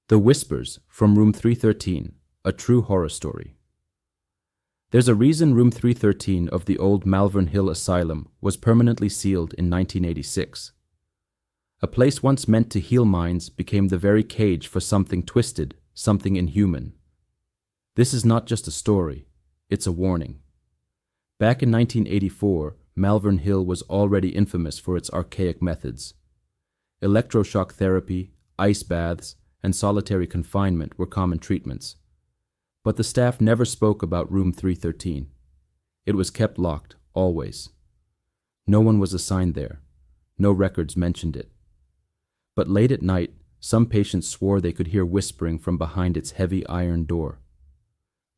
The Whispers from Room 313, a true horror story. There's a reason Room 313 of the old Malvern Hill Asylum was permanently sealed in 1986. A place once meant to heal minds became the very cage for something twisted, something inhuman. This is not just a story, it's a warning. Back in 1984, Malvern Hill was already infamous for its archaic methods. Electroshock therapy, ice baths, and solitary confinement were common treatments. But the staff never spoke about Room 313. It was kept locked, always. No one was assigned there. No records mentioned it. But late at night, some patients swore they could hear whispering from behind its heavy iron door.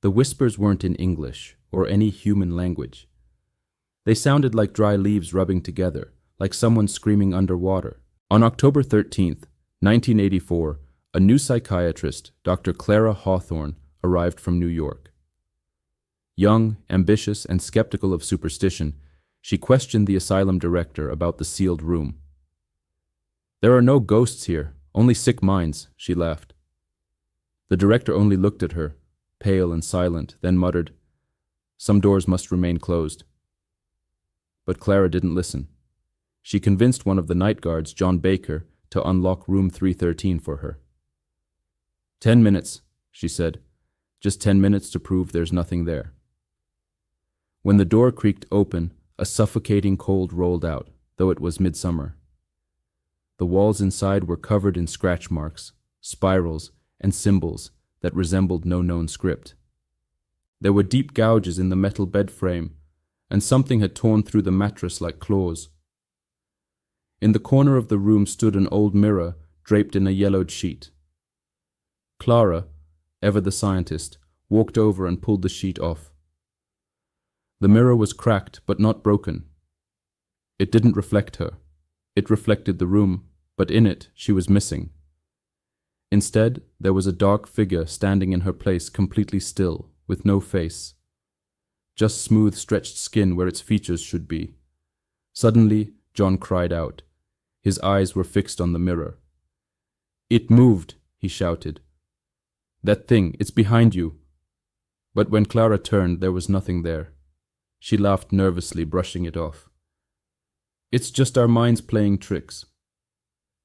The whispers weren't in English or any human language. They sounded like dry leaves rubbing together, like someone screaming underwater. On October 13th, 1984, a new psychiatrist, Dr. Clara Hawthorne, arrived from New York. Young, ambitious, and skeptical of superstition, she questioned the asylum director about the sealed room. "There are no ghosts here, only sick minds," she laughed. The director only looked at her, pale and silent, then muttered, "Some doors must remain closed." But Clara didn't listen. She convinced one of the night guards, John Baker, to unlock Room 313 for her. 10 minutes, she said. Just 10 minutes to prove there's nothing there. When the door creaked open, a suffocating cold rolled out, though it was midsummer. The walls inside were covered in scratch marks, spirals, and symbols that resembled no known script. There were deep gouges in the metal bed frame, and something had torn through the mattress like claws. In the corner of the room stood an old mirror draped in a yellowed sheet. Clara, ever the scientist, walked over and pulled the sheet off. The mirror was cracked but not broken. It didn't reflect her. It reflected the room, but in it she was missing. Instead, there was a dark figure standing in her place, completely still, with no face. Just smooth, stretched skin where its features should be. Suddenly, John cried out. His eyes were fixed on the mirror. "It moved," he shouted. "That thing, it's behind you." But when Clara turned, there was nothing there. She laughed nervously, brushing it off. "It's just our minds playing tricks."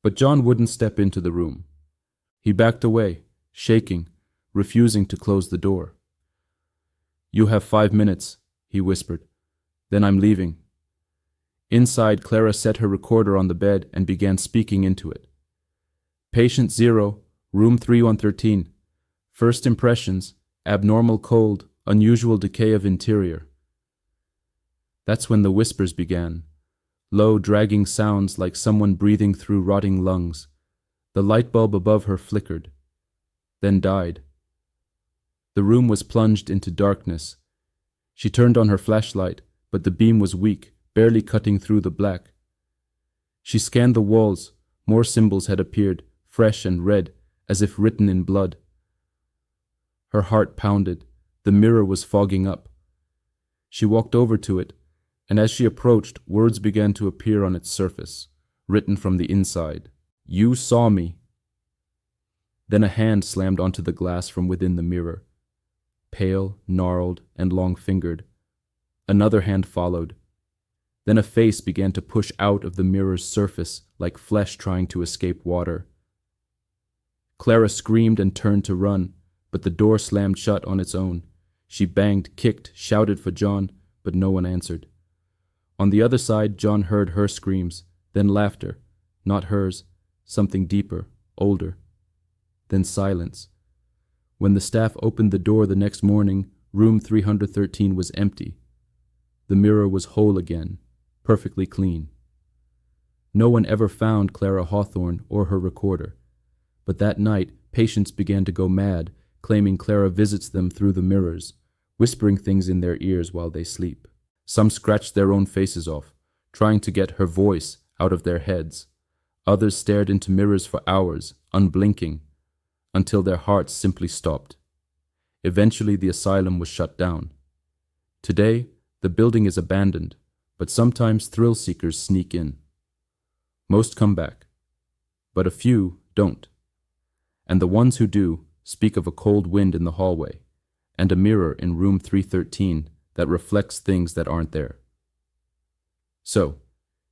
But John wouldn't step into the room. He backed away, shaking, refusing to close the door. "You have 5 minutes," he whispered. "Then I'm leaving." Inside, Clara set her recorder on the bed and began speaking into it. "Patient 0, room 3113. First impressions, abnormal cold, unusual decay of interior." That's when the whispers began. Low, dragging sounds like someone breathing through rotting lungs. The light bulb above her flickered, then died. The room was plunged into darkness. She turned on her flashlight, but the beam was weak, barely cutting through the black. She scanned the walls. More symbols had appeared, fresh and red, as if written in blood. Her heart pounded. The mirror was fogging up. She walked over to it, and as she approached, words began to appear on its surface, written from the inside. "You saw me." Then a hand slammed onto the glass from within the mirror. Pale, gnarled, and long-fingered. Another hand followed. Then a face began to push out of the mirror's surface like flesh trying to escape water. Clara screamed and turned to run, but the door slammed shut on its own. She banged, kicked, shouted for John, but no one answered. On the other side, John heard her screams, then laughter, not hers, something deeper, older. Then silence. When the staff opened the door the next morning, room 313 was empty. The mirror was whole again, perfectly clean. No one ever found Clara Hawthorne or her recorder, but that night patients began to go mad, claiming Clara visits them through the mirrors, whispering things in their ears while they sleep. Some scratched their own faces off, trying to get her voice out of their heads. Others stared into mirrors for hours, unblinking, until their hearts simply stopped. Eventually, the asylum was shut down. Today, the building is abandoned, but sometimes thrill seekers sneak in. Most come back, but a few don't. and the ones who do speak of a cold wind in the hallway and a mirror in room 313 that reflects things that aren't there. So,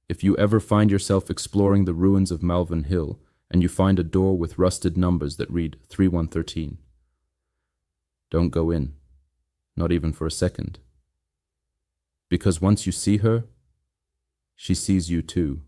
if you ever find yourself exploring the ruins of Malvern Hill and you find a door with rusted numbers that read 3113, don't go in, not even for a second. Because once you see her, she sees you too.